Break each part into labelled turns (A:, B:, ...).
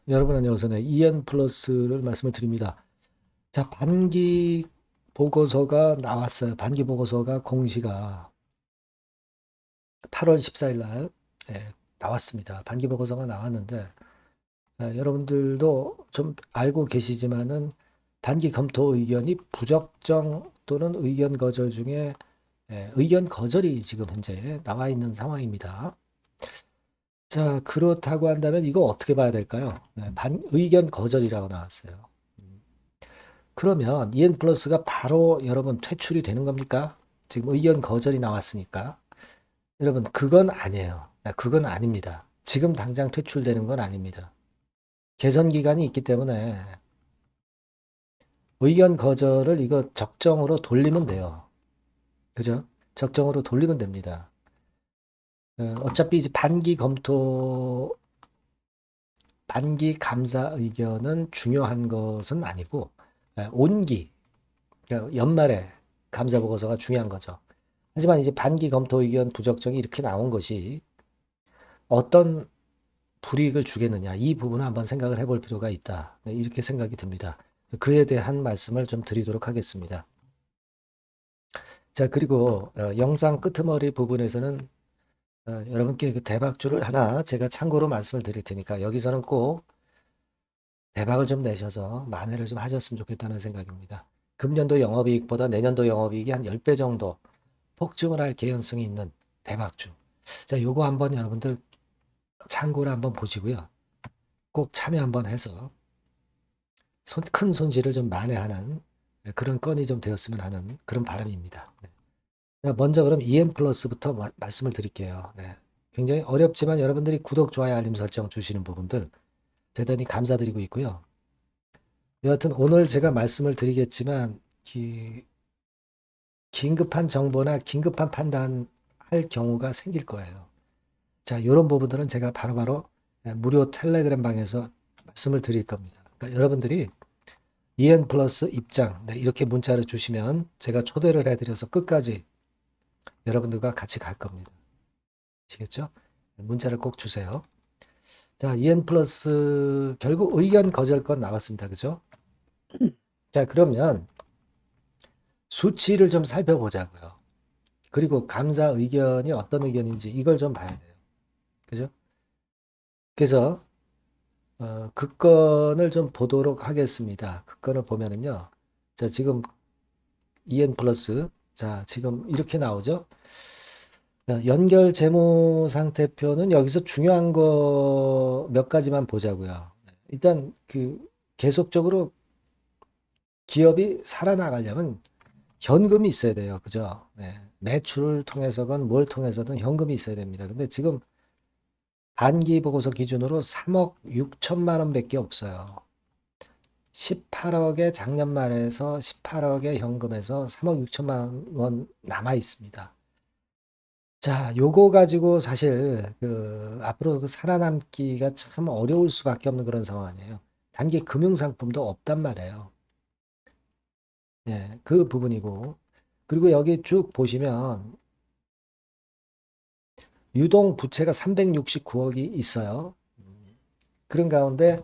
A: 여러분 안녕하세요. 네, EN 플러스를 말씀을 드립니다. 자, 반기 보고서가 나왔어요. 반기 보고서가 공시가 8월 14일 날 나왔습니다. 반기 보고서가 나왔는데 여러분들도 좀 알고 계시지만은 반기 검토 의견이 부적정 또는 의견 거절 중에 의견 거절이 지금 현재 나와 있는 상황입니다. 자, 그렇다고 한다면 이거 어떻게 봐야 될까요? 의견 거절이라고 나왔어요. 그러면 EN 플러스가 바로 여러분 퇴출이 되는 겁니까? 지금 의견 거절이 나왔으니까. 여러분, 그건 아니에요. 그건 아닙니다. 지금 당장 퇴출되는 건 아닙니다. 개선 기간이 있기 때문에 의견 거절을 이거 적정으로 돌리면 돼요. 그죠? 적정으로 돌리면 됩니다. 어차피 이제 반기 감사 의견은 중요한 것은 아니고, 온기, 그러니까 연말에 감사 보고서가 중요한 거죠. 하지만 이제 반기 검토 의견 부적정이 이렇게 나온 것이 어떤 불이익을 주겠느냐, 이 부분을 한번 생각을 해볼 필요가 있다. 네, 이렇게 생각이 듭니다. 그에 대한 말씀을 좀 드리도록 하겠습니다. 자, 그리고 영상 끄트머리 부분에서는 여러분께 그 대박주를 하나 제가 참고로 말씀을 드릴 테니까 여기서는 꼭 대박을 좀 내셔서 만회를 좀 하셨으면 좋겠다는 생각입니다. 금년도 영업이익보다 내년도 영업이익이 한 10배 정도 폭증을 할 개연성이 있는 대박주. 자, 요거 한번 여러분들 참고를 한번 보시고요. 꼭 참여 한번 해서 큰 손실을 좀 만회하는 그런 건이 좀 되었으면 하는 그런 바람입니다. 네. 먼저 그럼 EN 플러스부터 말씀을 드릴게요. 네. 굉장히 어렵지만 여러분들이 구독, 좋아요, 알림 설정 주시는 부분들 대단히 감사드리고 있고요. 여하튼 오늘 제가 말씀을 드리겠지만 긴급한 정보나 긴급한 판단할 경우가 생길 거예요. 자, 이런 부분들은 제가 바로바로 무료 텔레그램 방에서 말씀을 드릴 겁니다. 그러니까 여러분들이 EN 플러스 입장, 네, 이렇게 문자를 주시면 제가 초대를 해드려서 끝까지 여러분들과 같이 갈 겁니다. 아시겠죠? 문자를 꼭 주세요. 자, EN 플러스 결국 의견 거절권 나왔습니다. 그죠? 자, 그러면 수치를 좀 살펴보자고요. 그리고 감사 의견이 어떤 의견인지 이걸 좀 봐야 돼요. 그죠? 그래서 그 건을 좀 보도록 하겠습니다. 그 건을 보면은요. 자, 지금 EN 플러스 자, 지금 이렇게 나오죠? 연결 재무 상태표는 여기서 중요한 거 몇 가지만 보자고요. 일단 그 계속적으로 기업이 살아나가려면 현금이 있어야 돼요. 그죠? 네. 매출을 통해서건 뭘 통해서든 현금이 있어야 됩니다. 근데 지금 반기 보고서 기준으로 3억 6천만 원밖에 없어요. 18억에 작년 말에서 18억의 현금에서 3억 6천만 원 남아 있습니다. 자, 요거 가지고 사실 그 앞으로 그 살아남기가 참 어려울 수밖에 없는 그런 상황 아니에요. 단기 금융 상품도 없단 말이에요. 예, 그 부분이고. 그리고 여기 쭉 보시면 유동 부채가 369억이 있어요. 그런 가운데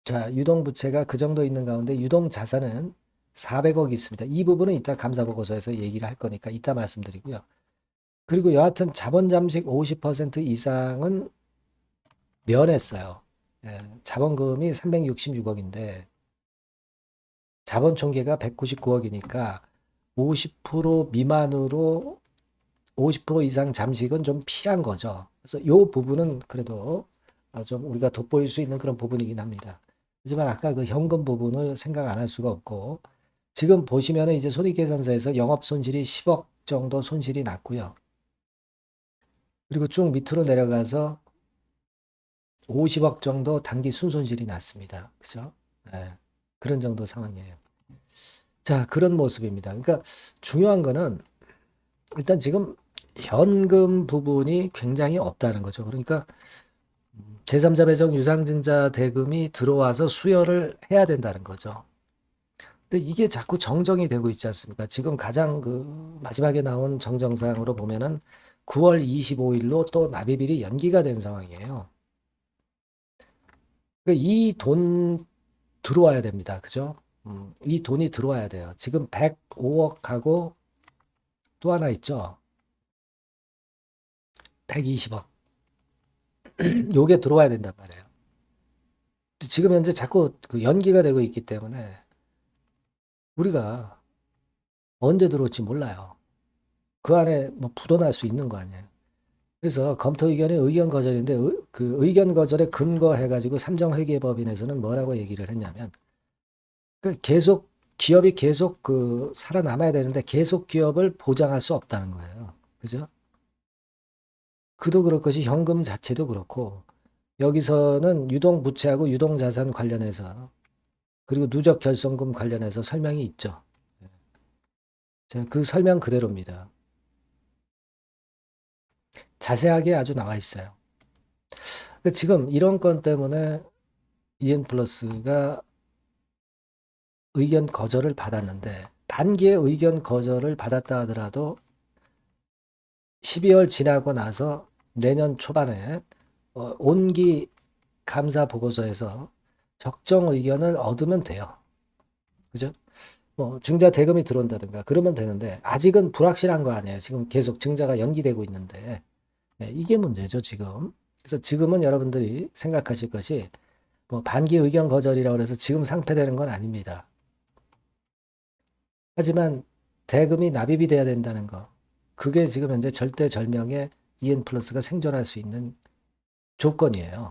A: 자, 유동 부채가 그 정도 있는 가운데 유동 자산은 400억이 있습니다. 이 부분은 이따 감사 보고서에서 얘기를 할 거니까 이따 말씀드리고요. 그리고 여하튼 자본 잠식 50% 이상은 면했어요. 예, 자본금이 366억인데 자본 총계가 199억이니까 50% 미만으로 50% 이상 잠식은 좀 피한 거죠. 그래서 이 부분은 그래도 좀 우리가 돋보일 수 있는 그런 부분이긴 합니다. 하지만 아까 그 현금 부분을 생각 안 할 수가 없고 지금 보시면은 이제 손익계산서에서 영업 손실이 10억 정도 손실이 났고요. 그리고 쭉 밑으로 내려가서 50억 정도 단기 순손실이 났습니다. 그죠? 네, 그런 정도 상황이에요. 자, 그런 모습입니다. 그러니까 중요한 거는 일단 지금 현금 부분이 굉장히 없다는 거죠. 그러니까 제3자 배정 유상증자 대금이 들어와서 수혈을 해야 된다는 거죠. 근데 이게 자꾸 정정이 되고 있지 않습니까? 지금 가장 그 마지막에 나온 정정사항으로 보면은 9월 25일로 또 납입일이 연기가 된 상황이에요. 이 돈 들어와야 됩니다. 그죠? 이 돈이 들어와야 돼요. 지금 105억하고 또 하나 있죠. 120억. 요게 들어와야 된단 말이에요. 지금 현재 자꾸 그 연기가 되고 있기 때문에 우리가 언제 들어올지 몰라요. 그 안에 뭐 부도날 수 있는 거 아니에요. 그래서 검토 의견의 의견 거절인데 그 의견 거절에 근거해가지고 삼정회계법인에서는 뭐라고 얘기를 했냐면 그 계속 기업이 계속 그 살아남아야 되는데 계속 기업을 보장할 수 없다는 거예요. 그죠? 그도 그럴 것이 현금 자체도 그렇고 여기서는 유동부채하고 유동자산 관련해서 그리고 누적 결손금 관련해서 설명이 있죠. 자, 그 설명 그대로입니다. 자세하게 아주 나와 있어요. 지금 이런 건 때문에 이엔플러스가 의견 거절을 받았는데 반기의 의견 거절을 받았다 하더라도 12월 지나고 나서 내년 초반에 온기 감사 보고서에서 적정 의견을 얻으면 돼요. 그죠? 뭐 증자 대금이 들어온다든가 그러면 되는데 아직은 불확실한 거 아니에요. 지금 계속 증자가 연기되고 있는데 이게 문제죠, 지금. 그래서 지금은 여러분들이 생각하실 것이 뭐 반기 의견 거절이라고 해서 지금 상폐되는 건 아닙니다. 하지만 대금이 납입이 돼야 된다는 거. 그게 지금 현재 절대절명의 EN플러스가 생존할 수 있는 조건이에요.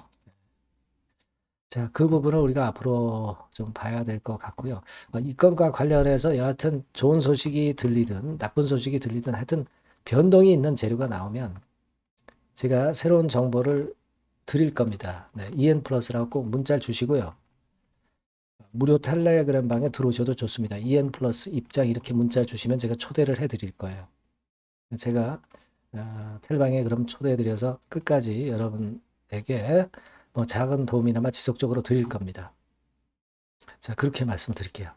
A: 자, 그 부분을 우리가 앞으로 좀 봐야 될 것 같고요. 이 건과 관련해서 여하튼 좋은 소식이 들리든 나쁜 소식이 들리든 하여튼 변동이 있는 재료가 나오면 제가 새로운 정보를 드릴 겁니다. 네, EN플러스라고 꼭 문자를 주시고요. 무료 텔레그램 방에 들어오셔도 좋습니다. EN플러스 입장 이렇게 문자 주시면 제가 초대를 해드릴 거예요. 제가 텔방에 그럼 초대해드려서 끝까지 여러분에게 뭐 작은 도움이나마 지속적으로 드릴 겁니다. 자, 그렇게 말씀드릴게요.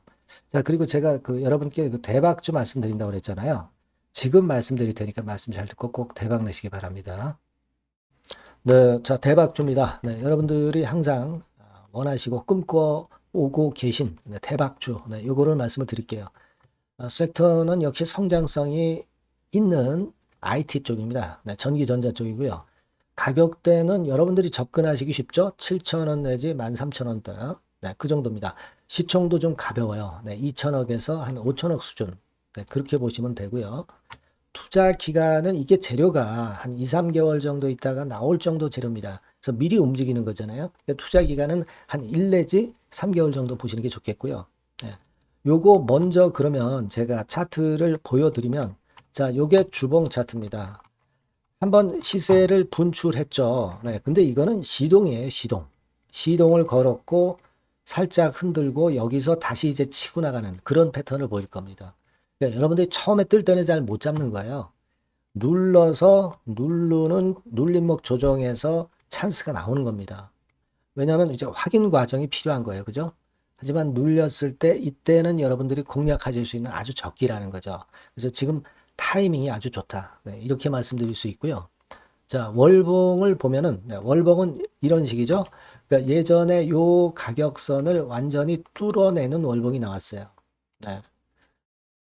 A: 자, 그리고 제가 그 여러분께 그 대박주 말씀드린다고 그랬잖아요. 지금 말씀드릴 테니까 말씀 잘 듣고 꼭 대박 내시기 바랍니다. 네, 자, 대박주입니다. 네, 여러분들이 항상 원하시고 꿈꿔오고 계신 대박주, 네, 요거를 말씀을 드릴게요. 섹터는 역시 성장성이 있는 IT 쪽입니다. 네, 전기전자 쪽이고요. 가격대는 여러분들이 접근하시기 쉽죠? 7,000원 내지 13,000원대. 네, 그 정도입니다. 시총도 좀 가벼워요. 네, 2천억에서 한 5천억 수준. 네, 그렇게 보시면 되고요. 투자 기간은 이게 재료가 한 2, 3개월 정도 있다가 나올 정도 재료입니다. 그래서 미리 움직이는 거잖아요. 투자 기간은 한 1 내지 3개월 정도 보시는 게 좋겠고요. 네. 요거 먼저 그러면 제가 차트를 보여드리면 자, 요게 주봉 차트입니다. 한번 시세를 분출했죠. 네, 근데 이거는 시동이에요, 시동. 시동을 걸었고 살짝 흔들고 여기서 다시 이제 치고 나가는 그런 패턴을 보일 겁니다. 그러니까 여러분들이 처음에 뜰 때는 잘 못 잡는 거예요. 눌러서 누르는 눌림목 조정에서 찬스가 나오는 겁니다. 왜냐하면 이제 확인 과정이 필요한 거예요. 그죠? 하지만 눌렸을 때 이때는 여러분들이 공략하실 수 있는 아주 적기라는 거죠. 그래서 지금 타이밍이 아주 좋다. 네, 이렇게 말씀드릴 수 있고요. 자, 월봉을 보면은 네, 월봉은 이런 식이죠. 그러니까 예전에 요 가격선을 완전히 뚫어내는 월봉이 나왔어요. 네.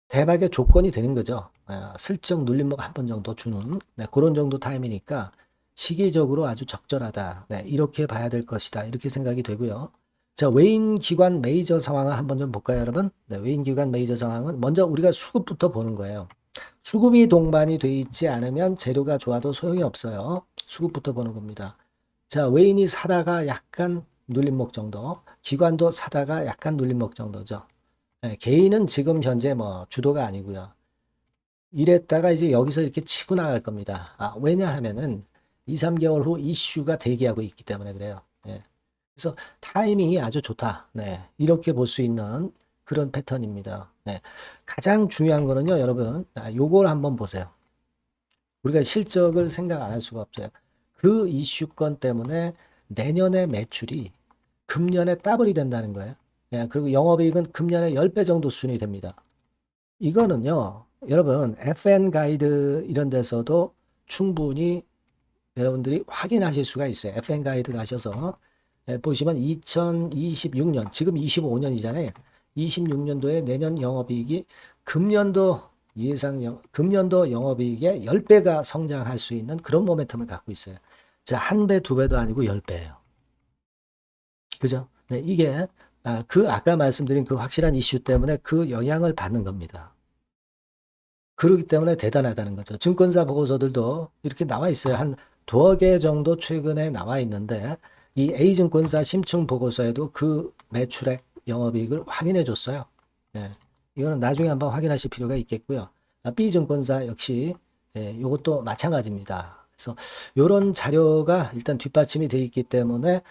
A: 대박의 조건이 되는 거죠. 슬쩍 눌림목 한 번 정도 주는 네, 그런 정도 타임이니까 시기적으로 아주 적절하다. 네, 이렇게 봐야 될 것이다. 이렇게 생각이 되고요. 자, 외인 기관 메이저 상황을 한번 좀 볼까요, 여러분? 네, 외인 기관 메이저 상황은 먼저 우리가 수급부터 보는 거예요. 수급이 동반이 돼 있지 않으면 재료가 좋아도 소용이 없어요. 수급부터 보는 겁니다. 자, 외인이 사다가 약간 눌림목 정도, 기관도 사다가 약간 눌림목 정도죠. 네, 개인은 지금 현재 뭐 주도가 아니고요. 이랬다가 이제 여기서 이렇게 치고 나갈 겁니다. 왜냐하면은 2, 3개월 후 이슈가 대기하고 있기 때문에 그래요. 네. 그래서 타이밍이 아주 좋다. 네. 이렇게 볼 수 있는 그런 패턴입니다. 네. 가장 중요한 거는요, 여러분. 요걸 한번 보세요. 우리가 실적을 생각 안 할 수가 없어요. 그 이슈건 때문에 내년의 매출이 금년에 더블이 된다는 거예요. 예, 그리고 영업이익은 금년에 10배 정도 수준이 됩니다. 이거는요, 여러분, FN 가이드 이런 데서도 충분히 여러분들이 확인하실 수가 있어요. FN 가이드 가셔서 보시면 2026년, 지금 25년이잖아요. 26년도에 내년 영업이익이 금년도 영업이익의 10배가 성장할 수 있는 그런 모멘텀을 갖고 있어요. 자, 한 배, 두 배도 아니고 10배예요. 그죠? 네, 이게 아까 말씀드린 그 확실한 이슈 때문에 그 영향을 받는 겁니다. 그렇기 때문에 대단하다는 거죠. 증권사 보고서들도 이렇게 나와 있어요. 한 두어 개 정도 최근에 나와 있는데 이 A증권사 심층 보고서에도 그 매출액 영업이익을 확인해 줬어요. 예, 이거는 나중에 한번 확인하실 필요가 있겠고요. B증권사 역시 이것도 마찬가지입니다. 그래서 이런 자료가 일단 뒷받침이 되어 있기 때문에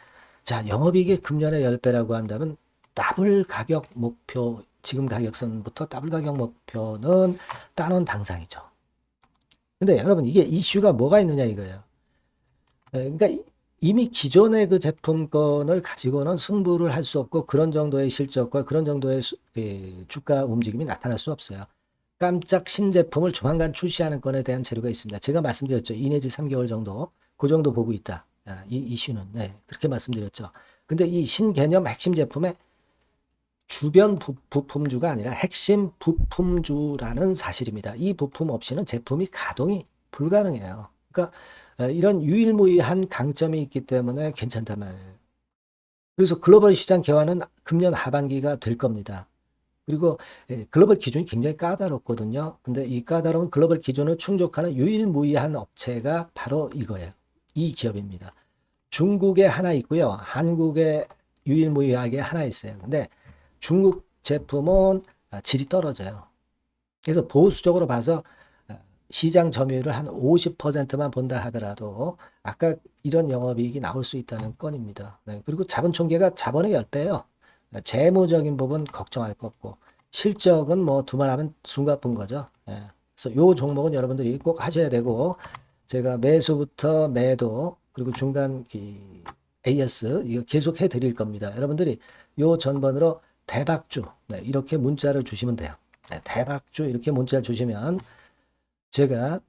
A: 자, 영업이익이 금년에 10배라고 한다면 더블 가격 목표, 지금 가격선부터 더블 가격 목표는 따놓은 당상이죠. 근데 여러분 이게 이슈가 뭐가 있느냐 이거예요. 그러니까 이미 기존의 그 제품권을 가지고는 승부를 할 수 없고 그런 정도의 실적과 그런 정도의 주가 움직임이 나타날 수 없어요. 깜짝 신제품을 조만간 출시하는 건에 대한 재료가 있습니다. 제가 말씀드렸죠. 2 내지 3개월 정도, 그 정도 보고 있다. 이 이슈는. 네, 그렇게 말씀드렸죠. 근데 이 신개념 핵심 제품의 주변 부품주가 아니라 핵심 부품주라는 사실입니다. 이 부품 없이는 제품이 가동이 불가능해요. 그러니까 이런 유일무이한 강점이 있기 때문에 괜찮단 말이에요. 그래서 글로벌 시장 개화는 금년 하반기가 될 겁니다. 그리고 글로벌 기준이 굉장히 까다롭거든요. 근데 이 까다로운 글로벌 기준을 충족하는 유일무이한 업체가 바로 이거예요. 이 기업입니다. 중국에 하나 있고요. 한국에 유일무이하게 하나 있어요. 근데 중국 제품은 질이 떨어져요. 그래서 보수적으로 봐서 시장 점유율을 한 50%만 본다 하더라도 아까 이런 영업이익이 나올 수 있다는 건입니다. 네, 그리고 자본 총계가 자본의 10배예요. 재무적인 부분 걱정할 거 없고 실적은 뭐 두말하면 숨가쁜 거죠. 네, 그래서 요 종목은 여러분들이 꼭 하셔야 되고 제가 매수부터 매도 그리고 중간 AS 이거 계속 해드릴 겁니다. 여러분들이 요 전번으로 대박주 이렇게 문자를 주시면 돼요. 대박주 이렇게 문자를 주시면 제가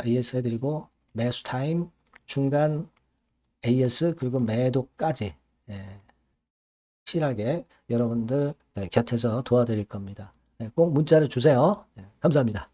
A: AS 해드리고 매수 타임 중간 AS 그리고 매도까지 확실하게 여러분들 곁에서 도와드릴 겁니다. 꼭 문자를 주세요. 감사합니다.